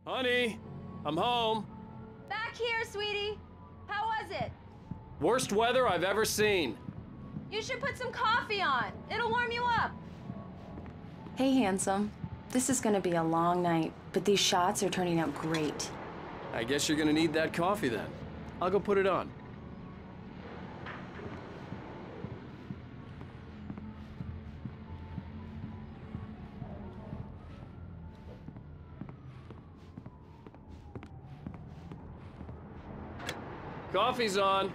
Honey, I'm home. Back here, sweetie. How was it? Worst weather I've ever seen. You should put some coffee on. It'll warm you up. Hey, handsome. This is gonna be a long night, but these shots are turning out great. I guess you're gonna need that coffee then. I'll go put it on. Coffee's on.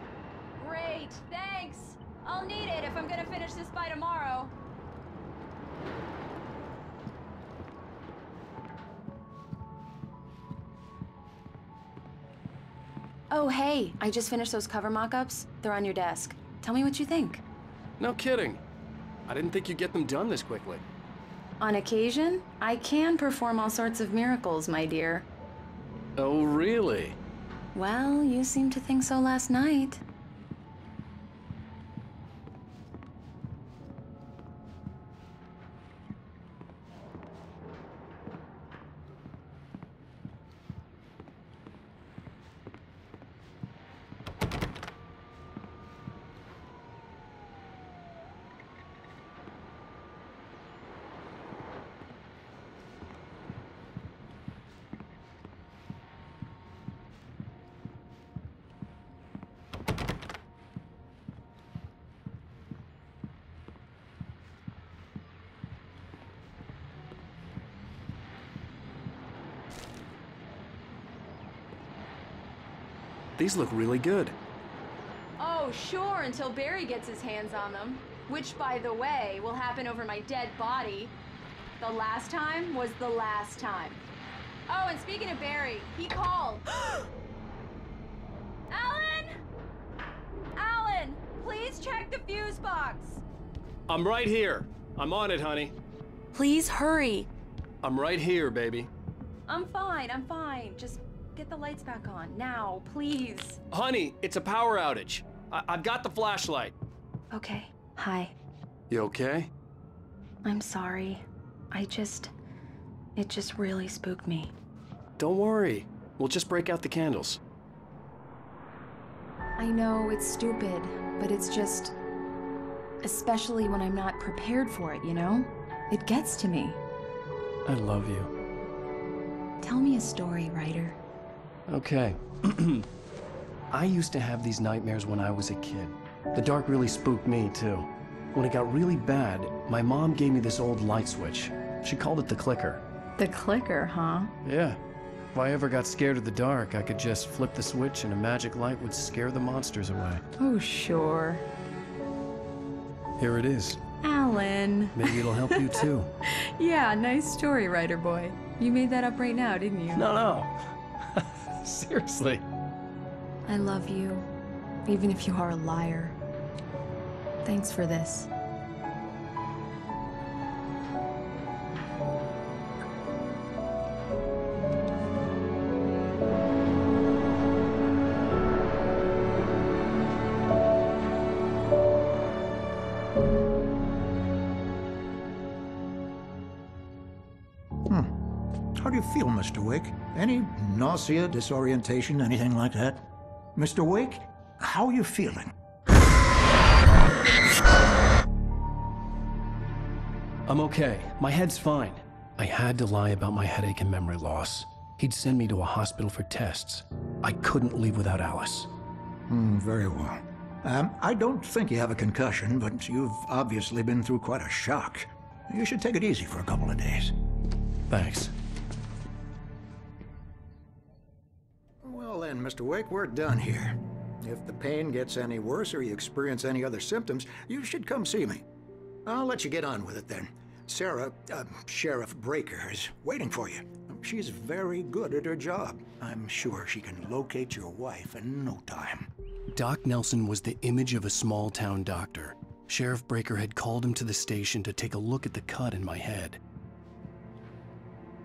Great, thanks. I'll need it if I'm gonna finish this by tomorrow. Oh, hey, I just finished those cover mock-ups. They're on your desk. Tell me what you think. No kidding. I didn't think you'd get them done this quickly. On occasion, I can perform all sorts of miracles, my dear. Oh, really? Well, you seemed to think so last night. These look really good. Oh, sure, until Barry gets his hands on them. Which, by the way, will happen over my dead body. The last time was the last time. Oh, and speaking of Barry, he called. Alan! Alan, please check the fuse box. I'm right here. I'm on it, honey. Please hurry. I'm right here, baby. I'm fine, I'm fine. Just get the lights back on, now, please. Honey, it's a power outage. I've got the flashlight. Okay, hi. You okay? I'm sorry. It just really spooked me. Don't worry. We'll just break out the candles. I know it's stupid, but it's just... especially when I'm not prepared for it, you know? It gets to me. I love you. Tell me a story, writer. Okay. I used to have these nightmares when I was a kid. The dark really spooked me, too. When it got really bad, my mom gave me this old light switch. She called it the clicker. The clicker, huh? Yeah. If I ever got scared of the dark, I could just flip the switch and a magic light would scare the monsters away. Oh, sure. Here it is. Alan. Maybe it'll help you, too. Yeah, nice story, writer boy. You made that up right now, didn't you? No. Seriously. I love you, even if you are a liar. Thanks for this. How do you feel, Mr. Wake? Any nausea, disorientation, anything like that? Mr. Wake, how are you feeling? I'm okay. My head's fine. I had to lie about my headache and memory loss. He'd send me to a hospital for tests. I couldn't leave without Alice. Very well. I don't think you have a concussion, but you've obviously been through quite a shock. You should take it easy for a couple of days. Thanks. Well then, Mr. Wake, we're done here. If the pain gets any worse or you experience any other symptoms, you should come see me. I'll let you get on with it then. Sarah, Sheriff Breaker, is waiting for you. She's very good at her job. I'm sure she can locate your wife in no time. Doc Nelson was the image of a small-town doctor. Sheriff Breaker had called him to the station to take a look at the cut in my head.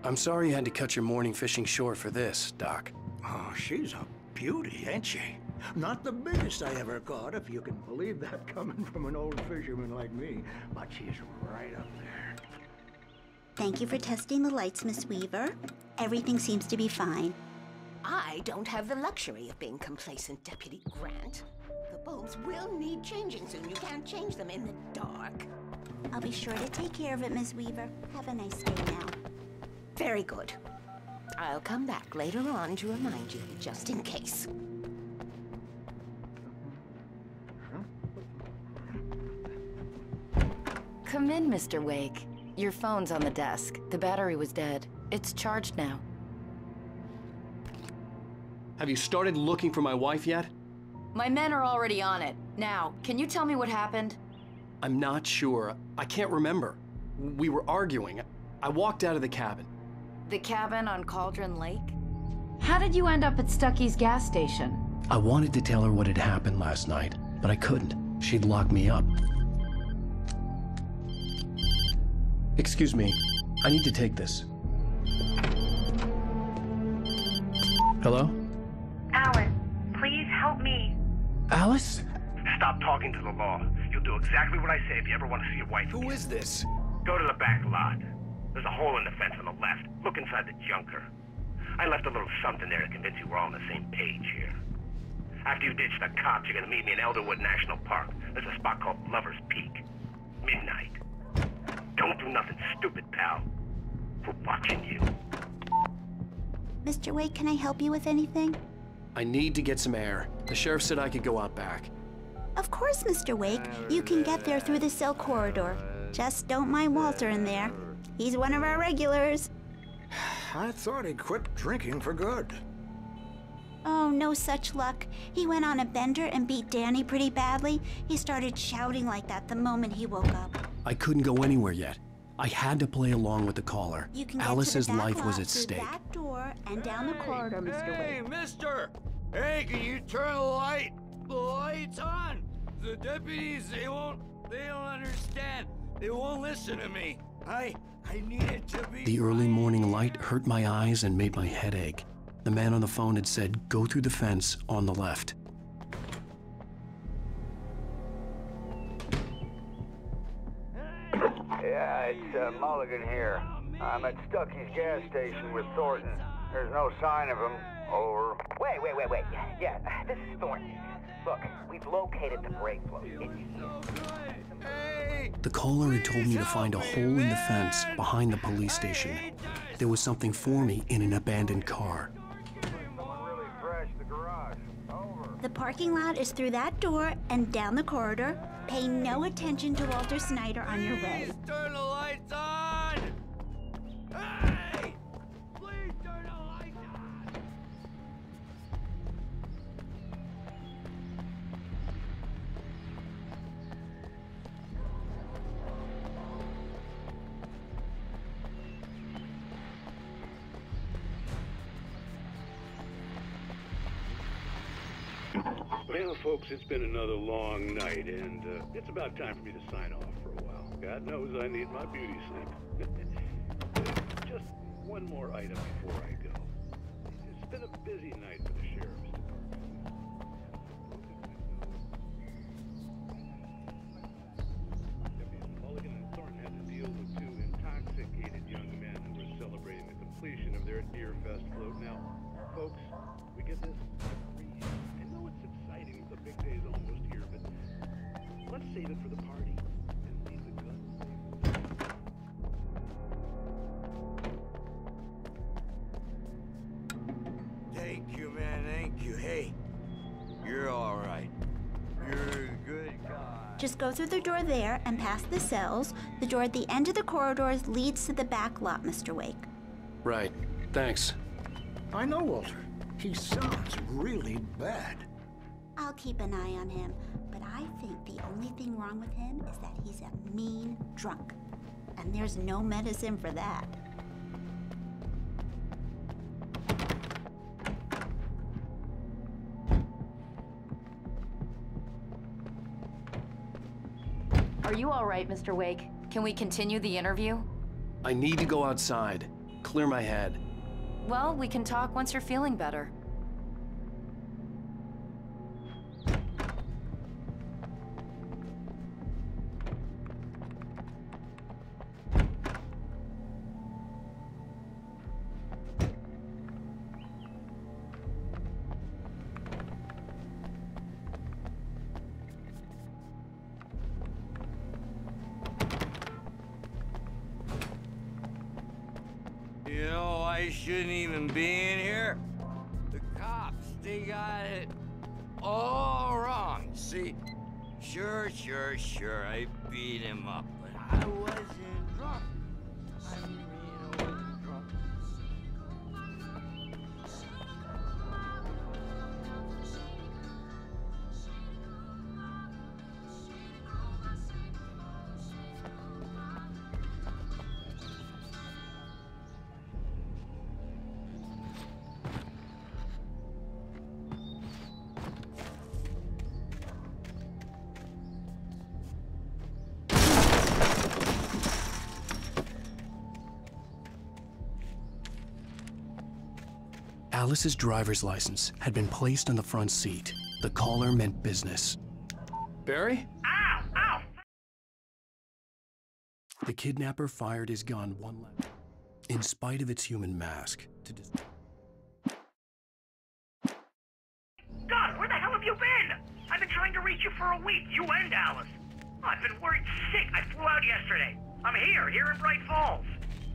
I'm sorry you had to cut your morning fishing short for this, Doc. Oh, she's a beauty, ain't she? Not the biggest I ever caught, if you can believe that coming from an old fisherman like me, but she's right up there. Thank you for testing the lights, Miss Weaver. Everything seems to be fine. I don't have the luxury of being complacent, Deputy Grant. The bulbs will need changing soon. You can't change them in the dark. I'll be sure to take care of it, Miss Weaver. Have a nice day now. Very good. I'll come back later on to remind you, just in case. Come in, Mr. Wake. Your phone's on the desk. The battery was dead. It's charged now. Have you started looking for my wife yet? My men are already on it. Now, can you tell me what happened? I'm not sure. I can't remember. We were arguing. I walked out of the cabin. The cabin on Cauldron Lake? How did you end up at Stucky's gas station? I wanted to tell her what had happened last night, but I couldn't. She'd lock me up. Excuse me. I need to take this. Hello? Alan, please help me. Alice? Stop talking to the law. You'll do exactly what I say if you ever want to see your wife again. Who is this? Go to the back lot. There's a hole in the fence on the left. Look inside the junker. I left a little something there to convince you we're all on the same page here. After you ditch the cops, you're gonna meet me in Elderwood National Park. There's a spot called Lover's Peak. Midnight. Don't do nothing stupid, pal. We're watching you. Mr. Wake, can I help you with anything? I need to get some air. The sheriff said I could go out back. Of course, Mr. Wake. You can get there through the cell corridor. Just don't mind Walter in there. He's one of our regulars. I thought he'd quit drinking for good. Oh, no such luck. He went on a bender and beat Danny pretty badly. He started shouting like that the moment he woke up. I couldn't go anywhere yet. I had to play along with the caller. You can get Alice's to the back life lot was at through stake. that door and down the corridor, Mr. Wake. Mister! Hey, can you turn the lights on? The deputies, they don't understand. They won't listen to me. I need it to be... The early morning light hurt my eyes and made my head ache. The man on the phone had said, go through the fence on the left. Yeah, it's Mulligan here. I'm at Stucky's gas station with Thornton. There's no sign of him. Over. Wait. Yeah, this is Thornton. Look, we've located the brake float. The caller had told me to find a hole in the fence behind the police station. There was something for me in an abandoned car. The parking lot is through that door and down the corridor. Pay no attention to Walter Snyder on your way. Please turn the lights on! Hey! Please turn the lights on! Well, folks, it's been another long night, and it's about time for me to sign off for a while. God knows I need my beauty sleep. Just one more item before I go. It's been a busy night for the sheriff's department. Deputies Mulligan and Thornton had to deal with two intoxicated young men who were celebrating the completion of their Deer Fest float. Now, folks, we get this every year. I know it's exciting. The big day is almost here, but let's save it for the party and leave the guns. Thank you, man, thank you. Hey, you're all right. You're a good guy. Just go through the door there and past the cells. The door at the end of the corridors leads to the back lot, Mr. Wake. Right. Thanks. I know Walter. He sounds really bad. I'll keep an eye on him, but I think the only thing wrong with him is that he's a mean drunk. And there's no medicine for that. Are you all right, Mr. Wake? Can we continue the interview? I need to go outside. Clear my head. Well, we can talk once you're feeling better. You know, I shouldn't even be in here. The cops, they got it all wrong. See, sure, I beat him up, but I wasn't drunk. I wasn't drunk. Alice's driver's license had been placed on the front seat. The caller meant business. Barry? Ow! Ow! The kidnapper fired his gun one last, in spite of its human mask, to God, where the hell have you been? I've been trying to reach you for a week, you and Alice. I've been worried sick. I flew out yesterday. I'm here in Bright Falls.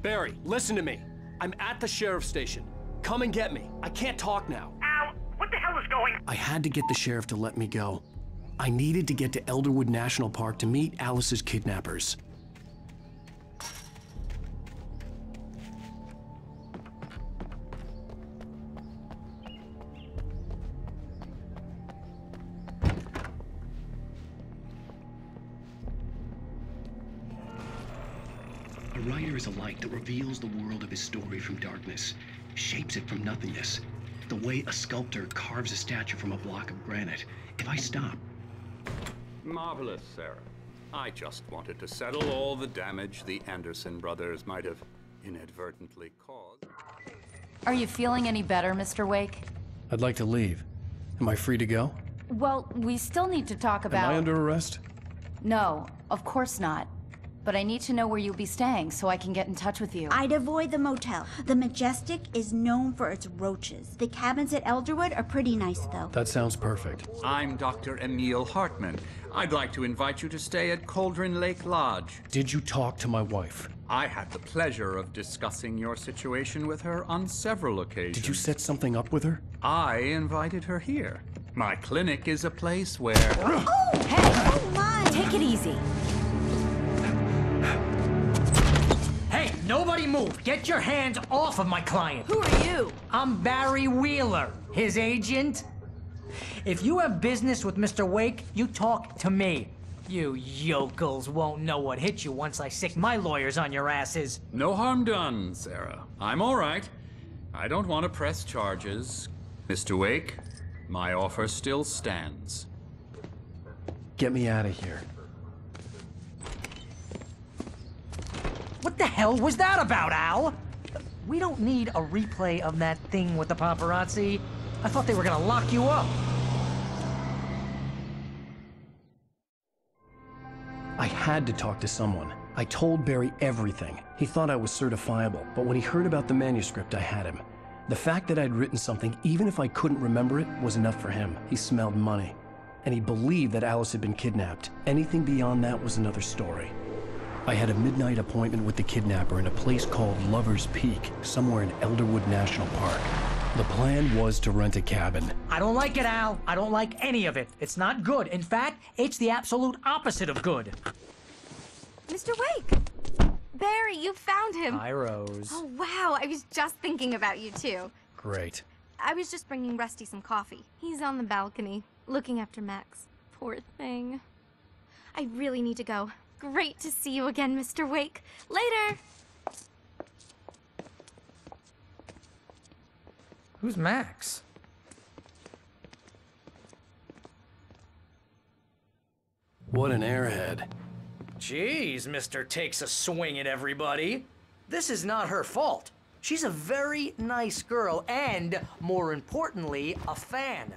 Barry, listen to me. I'm at the sheriff's station. Come and get me. I can't talk now. Al, what the hell is going on? I had to get the sheriff to let me go. I needed to get to Elderwood National Park to meet Alice's kidnappers. A writer is a light that reveals the world of his story from darkness, shapes it from nothingness. The way a sculptor carves a statue from a block of granite. If I stop... Marvelous, Sarah. I just wanted to settle all the damage the Anderson brothers might have inadvertently caused. Are you feeling any better, Mr. Wake? I'd like to leave. Am I free to go? Well, we still need to talk about... Am I under arrest? No, of course not. But I need to know where you'll be staying so I can get in touch with you. I'd avoid the motel. The Majestic is known for its roaches. The cabins at Elderwood are pretty nice, though. That sounds perfect. I'm Dr. Emil Hartman. I'd like to invite you to stay at Cauldron Lake Lodge. Did you talk to my wife? I had the pleasure of discussing your situation with her on several occasions. Did you set something up with her? I invited her here. My clinic is a place where... Oh! Hey! Oh, my! Take it easy. Hey, nobody move! Get your hands off of my client! Who are you? I'm Barry Wheeler, his agent. If you have business with Mr. Wake, you talk to me. You yokels won't know what hit you once I sick my lawyers on your asses. No harm done, Sarah. I'm all right. I don't want to press charges. Mr. Wake, my offer still stands. Get me out of here. What the hell was that about, Al? We don't need a replay of that thing with the paparazzi. I thought they were gonna lock you up. I had to talk to someone. I told Barry everything. He thought I was certifiable, but when he heard about the manuscript, I had him. The fact that I'd written something, even if I couldn't remember it, was enough for him. He smelled money. And he believed that Alice had been kidnapped. Anything beyond that was another story. I had a midnight appointment with the kidnapper in a place called Lover's Peak, somewhere in Elderwood National Park. The plan was to rent a cabin. I don't like it, Al. I don't like any of it. It's not good. In fact, it's the absolute opposite of good. Mr. Wake! Barry, you found him! Hi, Rose. Oh, wow. I was just thinking about you, too. Great. I was just bringing Rusty some coffee. He's on the balcony, looking after Max. Poor thing. I really need to go. Great to see you again, Mr. Wake. Later! Who's Max? What an airhead. Jeez, Mr. Takes a swing at everybody. This is not her fault. She's a very nice girl and, more importantly, a fan.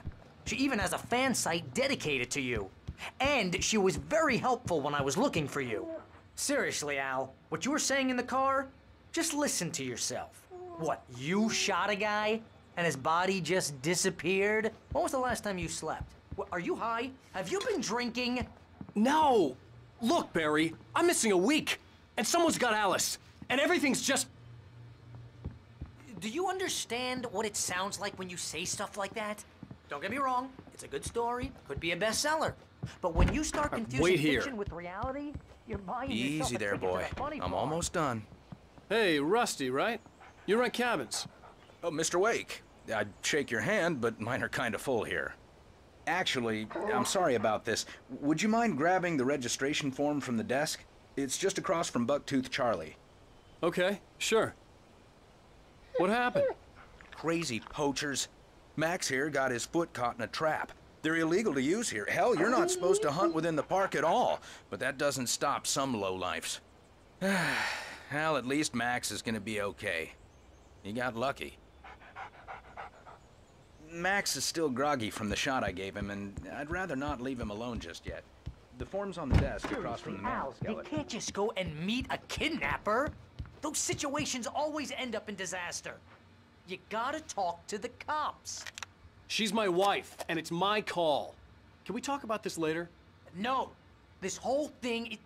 She even has a fan site dedicated to you. And she was very helpful when I was looking for you. Seriously, Al, what you were saying in the car, just listen to yourself. What, you shot a guy and his body just disappeared? When was the last time you slept? What, are you high? Have you been drinking? No! Look, Barry, I'm missing a week, and someone's got Alice, and everything's just... Do you understand what it sounds like when you say stuff like that? Don't get me wrong, it's a good story, could be a bestseller. But when you start confusing fiction with reality, you're buying yourself Easy a there, ticket to boy. the funny I'm part. almost done. Hey, Rusty, right? You rent cabins. Oh, Mr. Wake. I'd shake your hand, but mine are kind of full here. Actually, I'm sorry about this. Would you mind grabbing the registration form from the desk? It's just across from Bucktooth Charlie. Okay, sure. What happened? Crazy poachers. Max here got his foot caught in a trap. They're illegal to use here. Hell, you're not supposed to hunt within the park at all. But that doesn't stop some lowlifes. Well, at least Max is gonna be okay. He got lucky. Max is still groggy from the shot I gave him, and I'd rather not leave him alone just yet. The form's on the desk across from the mail Al, you skeleton. can't just go and meet a kidnapper. Those situations always end up in disaster. You gotta talk to the cops. She's my wife, and it's my call. Can we talk about this later? No, this whole thing,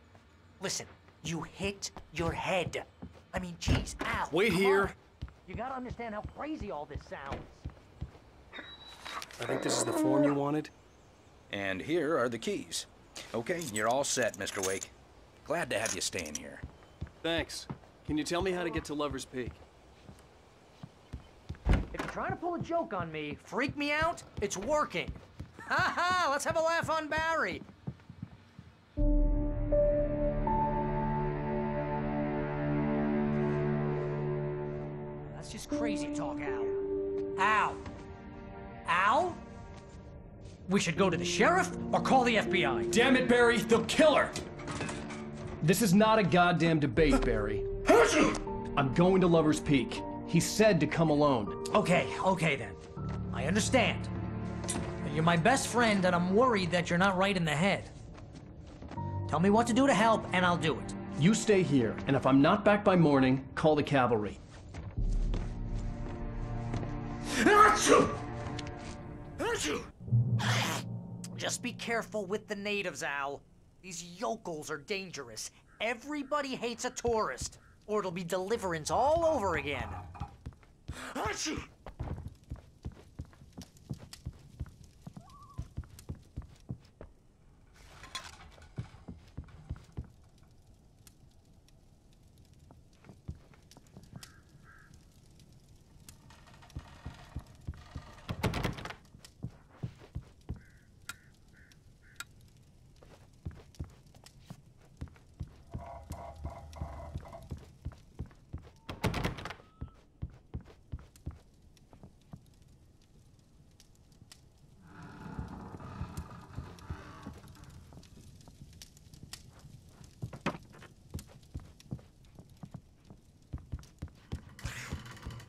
listen, you hit your head. I mean, geez, Al. Wait come here. on. You gotta understand how crazy all this sounds. I think this is the form you wanted. And here are the keys. Okay, you're all set, Mr. Wake. Glad to have you staying here. Thanks. Can you tell me how to get to Lover's Peak? If you're trying to pull a joke on me, freak me out, it's working. Ha ha, let's have a laugh on Barry. That's just crazy talk, Al. Al. Al? We should go to the sheriff or call the FBI. Damn it, Barry, they'll kill her! This is not a goddamn debate, Barry. I'm going to Lover's Peak. He said to come alone. Okay then. I understand. You're my best friend and I'm worried that you're not right in the head. Tell me what to do to help and I'll do it. You stay here, and if I'm not back by morning, call the cavalry. Just be careful with the natives, Al. These yokels are dangerous. Everybody hates a tourist, or it'll be Deliverance all over again.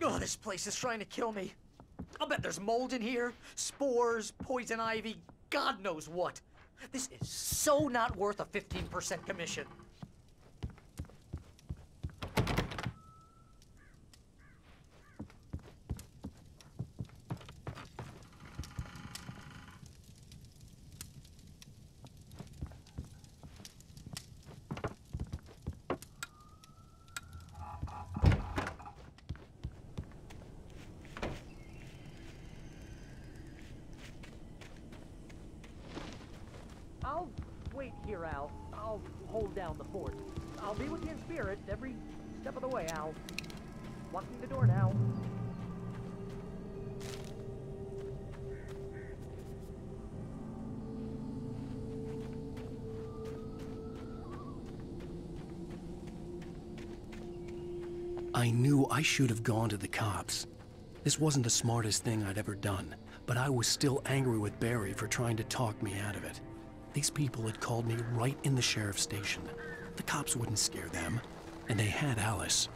Oh, this place is trying to kill me. I'll bet there's mold in here, spores, poison ivy, God knows what. This is so not worth a 15% commission. I'll wait here, Al. I'll hold down the fort. I'll be with you in spirit every step of the way, Al. Locking the door now. I knew I should have gone to the cops. This wasn't the smartest thing I'd ever done, but I was still angry with Barry for trying to talk me out of it. These people had called me right in the sheriff's station. The cops wouldn't scare them, and they had Alice.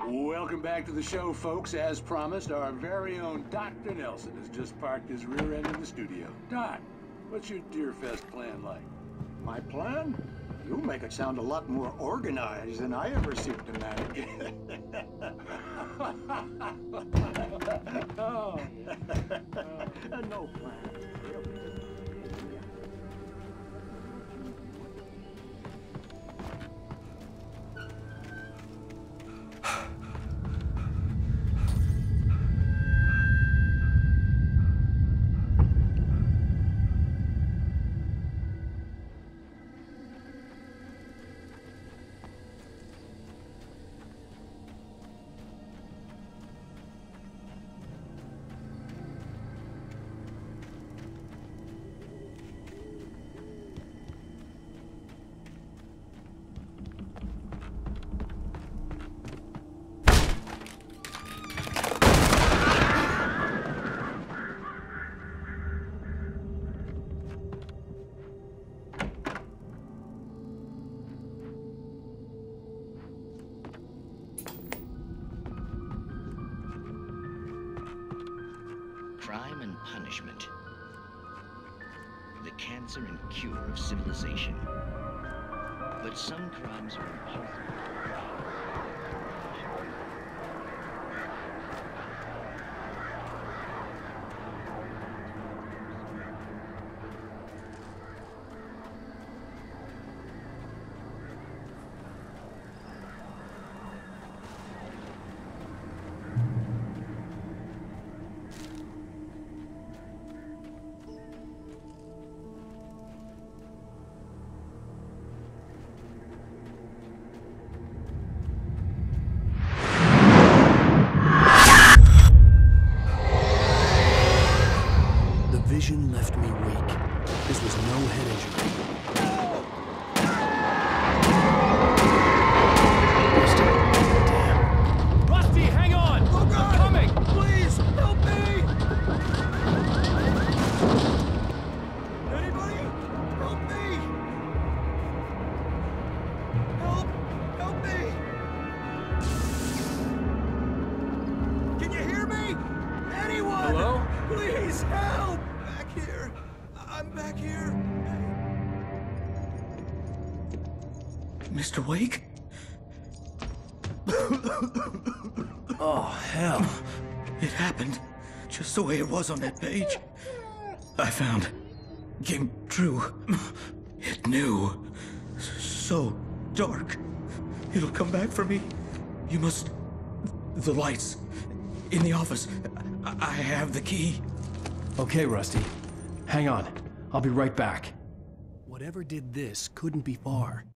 Welcome back to the show, folks. As promised, our very own Dr. Nelson has just parked his rear end in the studio. Doc, what's your Deerfest plan like? My plan? You make it sound a lot more organized than I ever seem to manage. Oh, No plan. Crime and punishment. The cancer and cure of civilization. But some crimes are impossible. Vision left me weak. This was no head injury. Damn. Rusty, hang on! Oh God! I'm coming! Please, help me! Anybody? Help me! Help me! Can you hear me? Anyone? Hello? Please, help! Here. I'm back here. Mr. Wake? Oh, hell. It happened just the way it was on that page. I found. Came true. It knew. So dark. It'll come back for me. You must... The lights. In the office. I have the key. Okay, Rusty. Hang on. I'll be right back. Whatever did this couldn't be far.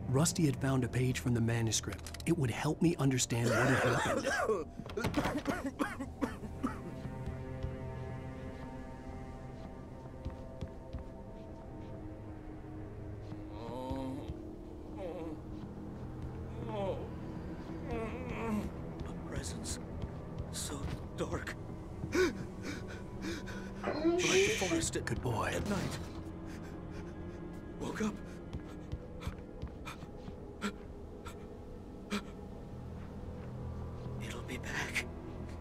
Rusty had found a page from the manuscript. It would help me understand what had happened. A presence so dark. Like the forest at, Good boy. At night. Woke up. It'll be back.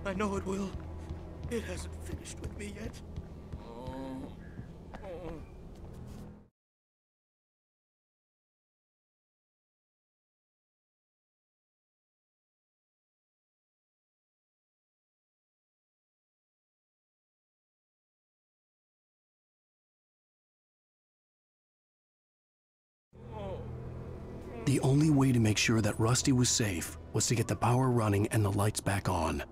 I know it will. It hasn't finished with me yet. The only way to make sure that Rusty was safe was to get the power running and the lights back on.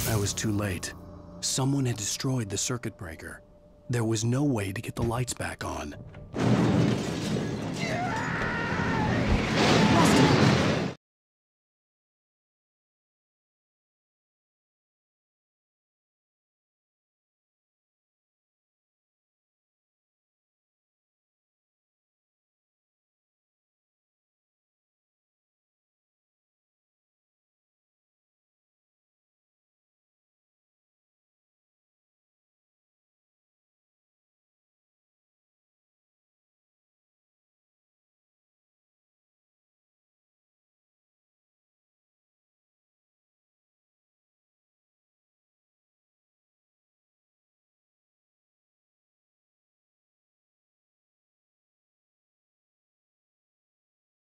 I was too late. Someone had destroyed the circuit breaker. There was no way to get the lights back on.